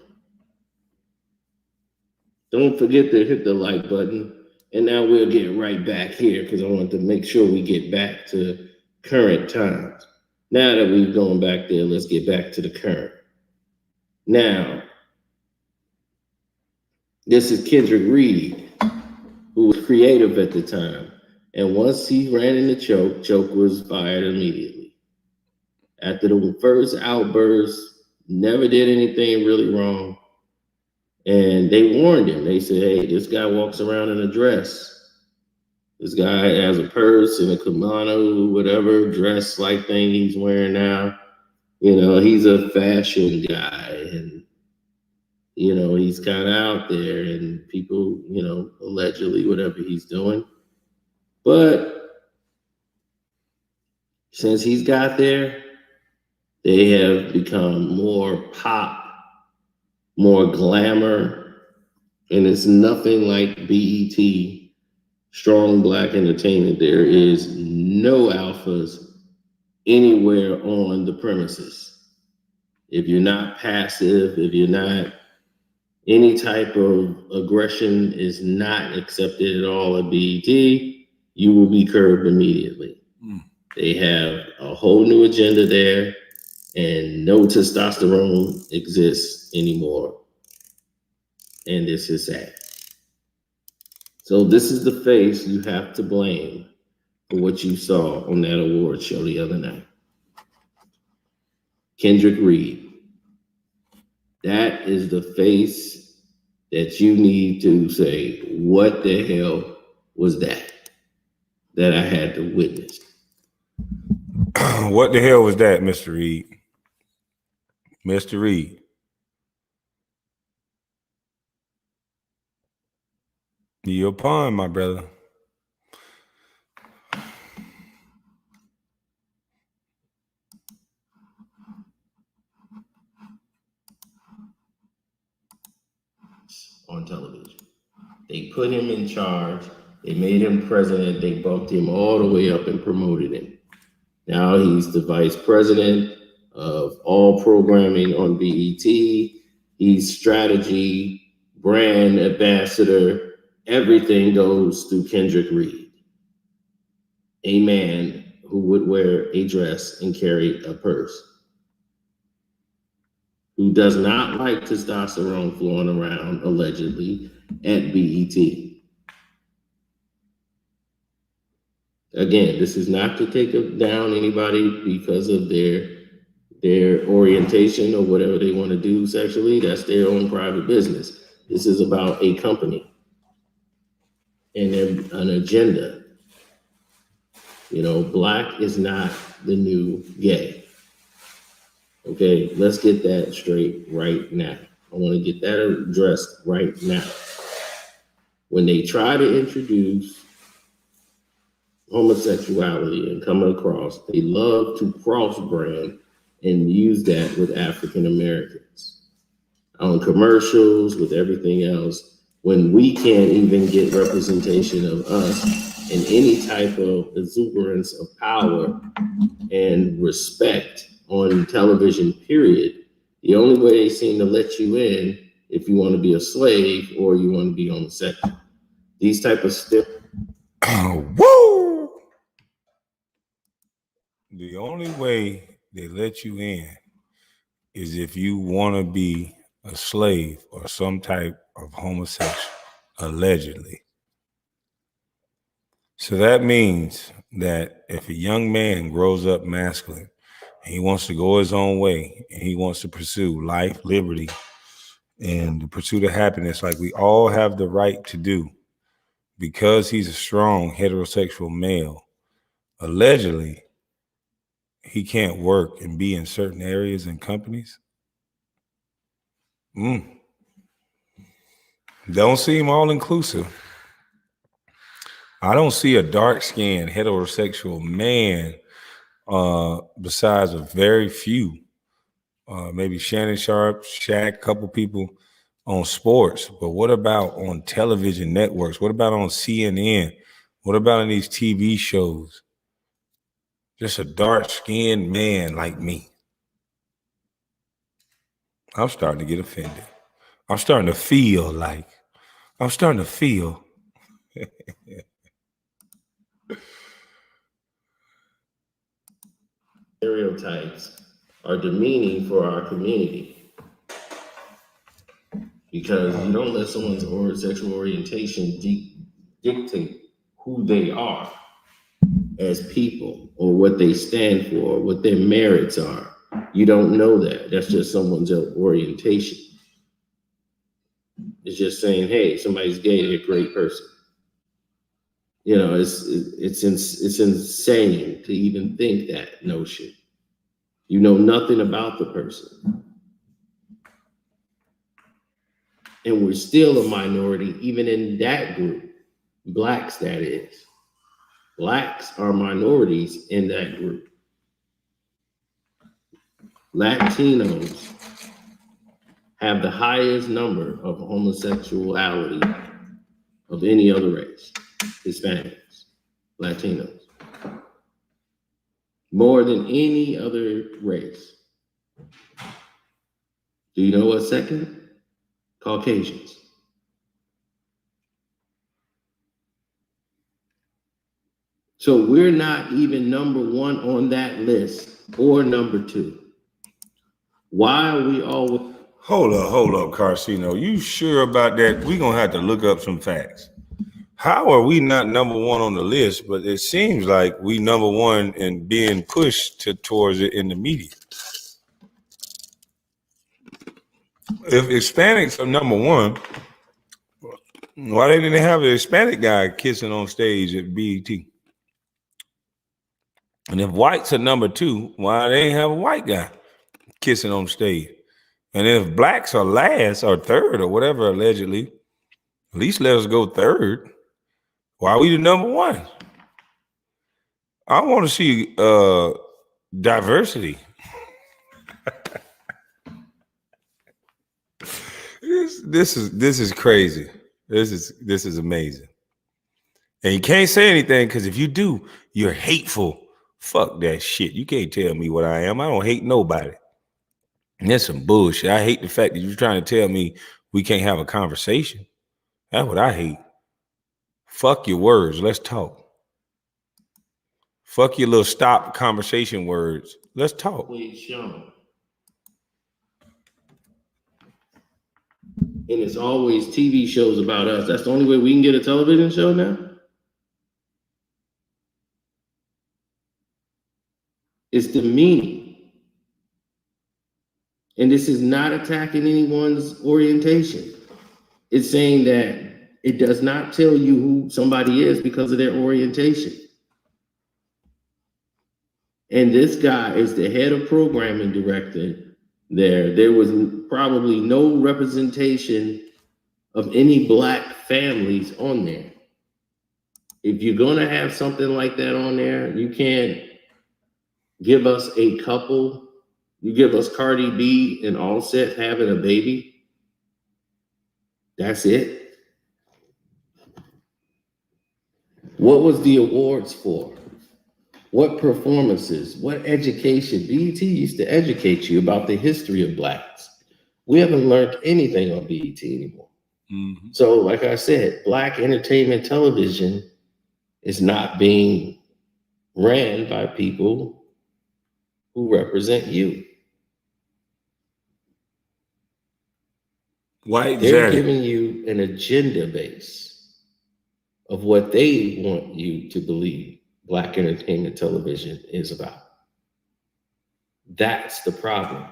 Don't forget to hit the like button. And now we'll get right back here because I want to make sure we get back to current times. Now that we've gone back there, let's get back to the current. Now, this is Kendrick Reed, who was creative at the time. And once he ran into Choke, Choke was fired immediately. After the first outburst, never did anything really wrong. And they warned him. They said, hey, this guy walks around in a dress. This guy has a purse and a kimono, whatever dress like thing he's wearing now. You know, he's a fashion guy and, you know, he's kind of out there and people, you know, allegedly whatever he's doing. But since he's got there, they have become more pop, more glamour, and it's nothing like BET, strong black entertainment. There is no alphas anywhere on the premises. If you're not passive, if you're not, any type of aggression is not accepted at all at BET, you will be curbed immediately. They have a whole new agenda there, and no testosterone exists anymore. And this is sad. So this is the face you have to blame for what you saw on that award show the other night. Kendrick Reed. That is the face that you need to say, what the hell was that I had to witness? What the hell was that, Mr. Reed? Mr. Reed. Your pawn, my brother. On television. They put him in charge. They made him president. They bumped him all the way up and promoted him. Now he's the vice president of all programming on BET. He's strategy, brand ambassador. Everything goes through Kendrick Reed, a man who would wear a dress and carry a purse, who does not like testosterone flowing around, allegedly, at BET. Again, this is not to take down anybody because of their orientation or whatever they want to do sexually. That's their own private business. This is about a company and an agenda. You know, black is not the new gay. Okay, let's get that straight right now. I want to get that addressed right now. When they try to introduce homosexuality and come across, they love to cross-brand and use that with African Americans on commercials, with everything else, when we can't even get representation of us in any type of exuberance of power and respect on television, period. The only way they seem to let you in if you want to be a slave or you want to be homosexual. These type of stuff. Woo! The only way they let you in is if you want to be a slave or some type of homosexual, allegedly. So that means that if a young man grows up masculine and he wants to go his own way and he wants to pursue life, liberty, and the pursuit of happiness like we all have the right to do, because he's a strong heterosexual male, allegedly, he can't work and be in certain areas and companies. Don't seem all inclusive. I don't see a dark-skinned heterosexual man besides a very few, maybe Shannon Sharp, Shaq, couple people on sports, but what about on television networks? What about on CNN? What about in these TV shows? Just a dark-skinned man like me. I'm starting to get offended. I'm starting to feel. Stereotypes are demeaning for our community because you don't let someone's sexual orientation dictate who they are as people or what they stand for, what their merits are. You don't know that. That's just someone's orientation. It's just saying, hey, somebody's gay, they're a great person. You know, it's insane to even think that notion. You know nothing about the person. And we're still a minority, even in that group. Blacks, that is. Blacks are minorities in that group. Latinos have the highest number of homosexuality of any other race. Hispanics, Latinos. More than any other race. Do you know what's second? Caucasians. So we're not even number one on that list or number two. Why are we always... Hold up, Carcino. You sure about that? We're going to have to look up some facts. How are we not number one on the list, but it seems like we number one and being pushed towards it in the media? If Hispanics are number one, why didn't they have a Hispanic guy kissing on stage at BET? And if whites are number two, why they ain't have a white guy kissing on stage? And if blacks are last or third or whatever, allegedly, at least let us go third. Why are we the number one? I want to see diversity. This is crazy. This is amazing. And you can't say anything because if you do, you're hateful. Fuck that shit. You can't tell me what I am. I don't hate nobody. And that's some bullshit. I hate the fact that you're trying to tell me we can't have a conversation. That's what I hate. Fuck your words. Let's talk. Fuck your little stop conversation words. Let's talk. shown. And it's always TV shows about us. That's the only way we can get a television show now? It's demeaning. And this is not attacking anyone's orientation. It's saying that it does not tell you who somebody is because of their orientation. And this guy is the head of programming director there. There was probably no representation of any black families on there. If you're gonna have something like that on there, you can't give us a couple. You give us Cardi B and Offset having a baby. That's it. What was the awards for? What performances? What education? BET used to educate you about the history of blacks. We haven't learned anything on BET anymore. Mm-hmm. So, like I said, black entertainment television is not being ran by people who represent you. White They're giving you an agenda base of what they want you to believe black entertainment television is about. That's the problem.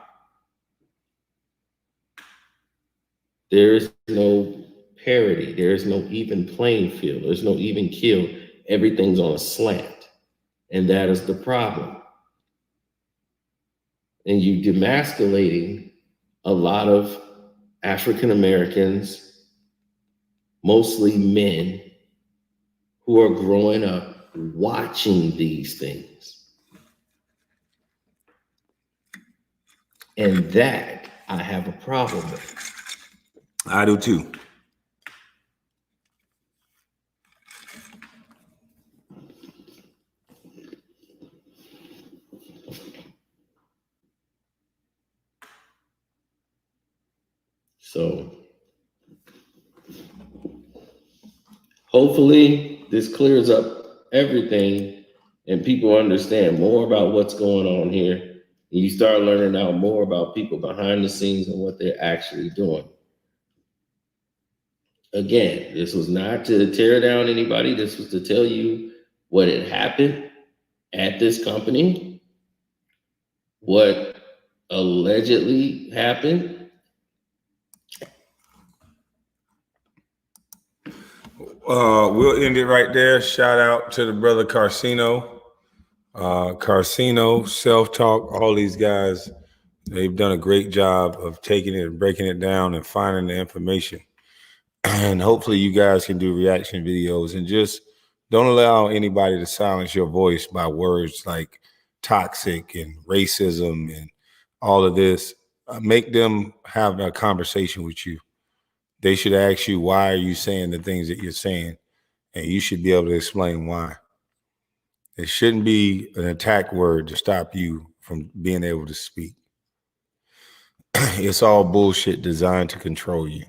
There is no parity. There is no even playing field. There's no even keel. Everything's on a slant. And that is the problem. And you demasculating a lot of African Americans, mostly men, who are growing up watching these things. And that I have a problem with. I do too. So hopefully this clears up everything and people understand more about what's going on here. And you start learning out more about people behind the scenes and what they're actually doing. Again, this was not to tear down anybody. This was to tell you what had happened at this company, what allegedly happened. We'll end it right there. Shout out to the brother Carcino. Carcino, Self-Talk, all these guys, they've done a great job of taking it and breaking it down and finding the information. And hopefully you guys can do reaction videos and just don't allow anybody to silence your voice by words like toxic and racism and all of this. Make them have a conversation with you. They should ask you, why are you saying the things that you're saying? And you should be able to explain why. It shouldn't be an attack word to stop you from being able to speak. It's all bullshit designed to control you.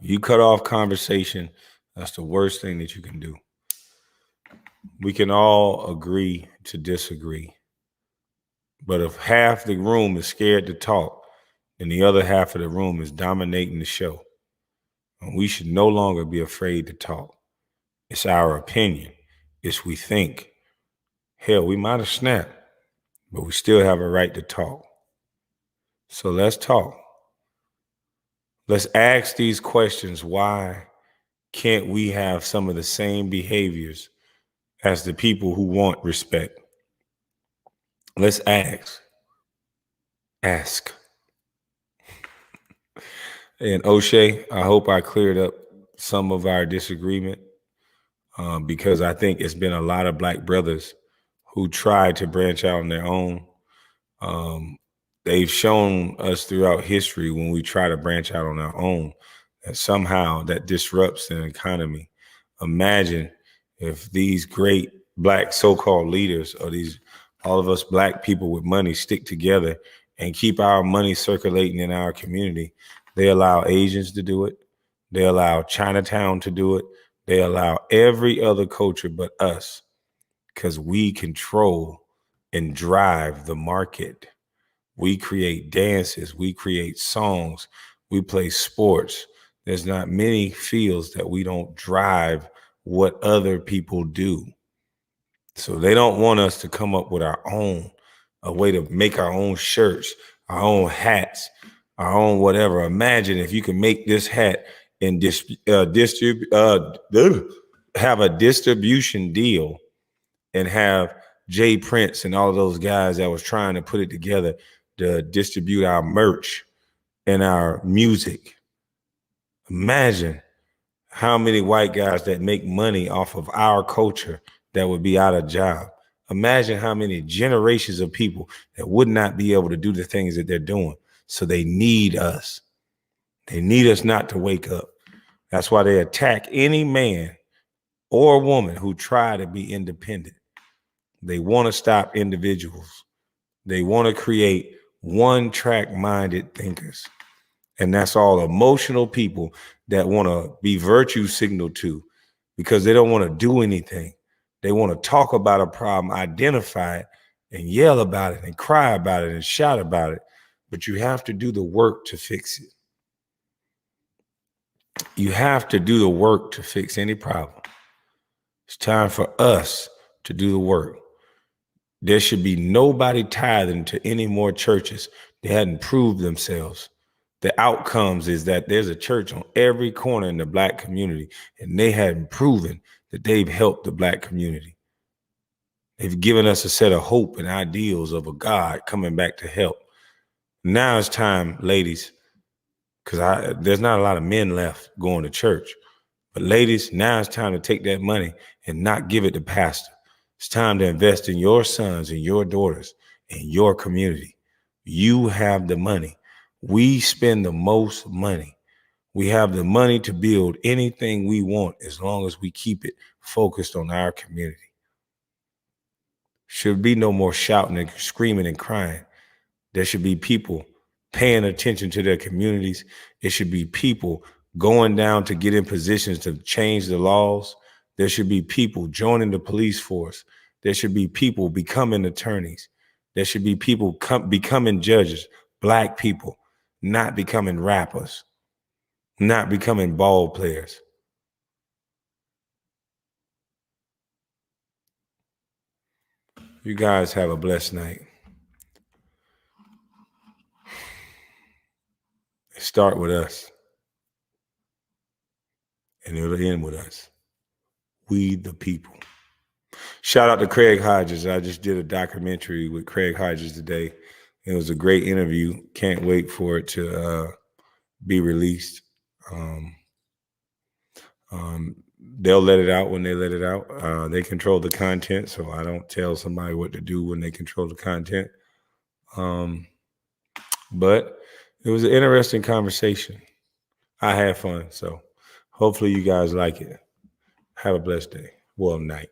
If you cut off conversation, that's the worst thing that you can do. We can all agree to disagree. But if half the room is scared to talk, then the other half of the room is dominating the show. And we should no longer be afraid to talk. It's our opinion. It's we think. Hell, we might have snapped, but we still have a right to talk. So let's talk. Let's ask these questions. Why can't we have some of the same behaviors as the people who want respect? Let's ask. Ask. And O'Shea, I hope I cleared up some of our disagreement because I think it's been a lot of Black brothers who tried to branch out on their own. They've shown us throughout history when we try to branch out on our own that somehow that disrupts an economy. Imagine if these great Black so-called leaders or all of us Black people with money stick together and keep our money circulating in our community. They allow Asians to do it. They allow Chinatown to do it. They allow every other culture but us, because we control and drive the market. We create dances. We create songs. We play sports. There's not many fields that we don't drive what other people do. So they don't want us to come up with our own, a way to make our own shirts, our own hats, our own whatever. Imagine if you can make this hat and have a distribution deal and have Jay Prince and all of those guys that was trying to put it together to distribute our merch and our music. Imagine how many white guys that make money off of our culture that would be out of job. Imagine how many generations of people that would not be able to do the things that they're doing. So they need us. They need us not to wake up. That's why they attack any man or woman who try to be independent. They want to stop individuals. They want to create one-track minded thinkers. And that's all emotional people that want to be virtue signaled to because they don't want to do anything. They want to talk about a problem, identify it, and yell about it and cry about it and shout about it. But you have to do the work to fix it. You have to do the work to fix any problem. It's time for us to do the work. There should be nobody tithing to any more churches. They hadn't proved themselves. The outcomes is that there's a church on every corner in the Black community, and they hadn't proven that they've helped the Black community. They've given us a set of hope and ideals of a God coming back to help. Now it's time, ladies, because there's not a lot of men left going to church. But ladies, now it's time to take that money and not give it to pastor. It's time to invest in your sons and your daughters and your community. You have the money. We spend the most money. We have the money to build anything we want as long as we keep it focused on our community. Should be no more shouting and screaming and crying. There should be people paying attention to their communities. It should be people going down to get in positions to change the laws. There should be people joining the police force. There should be people becoming attorneys. There should be people becoming judges, Black people, not becoming rappers, not becoming ball players. You guys have a blessed night. Start with us, and it'll end with us. We the people. Shout out to Craig Hodges. I just did a documentary with Craig Hodges today. It was a great interview. Can't wait for it to be released. They'll let it out when they let it out. They control the content, so I don't tell somebody what to do when they control the content. But it was an interesting conversation. I had fun, so hopefully you guys like it. Have a blessed day. Well, night.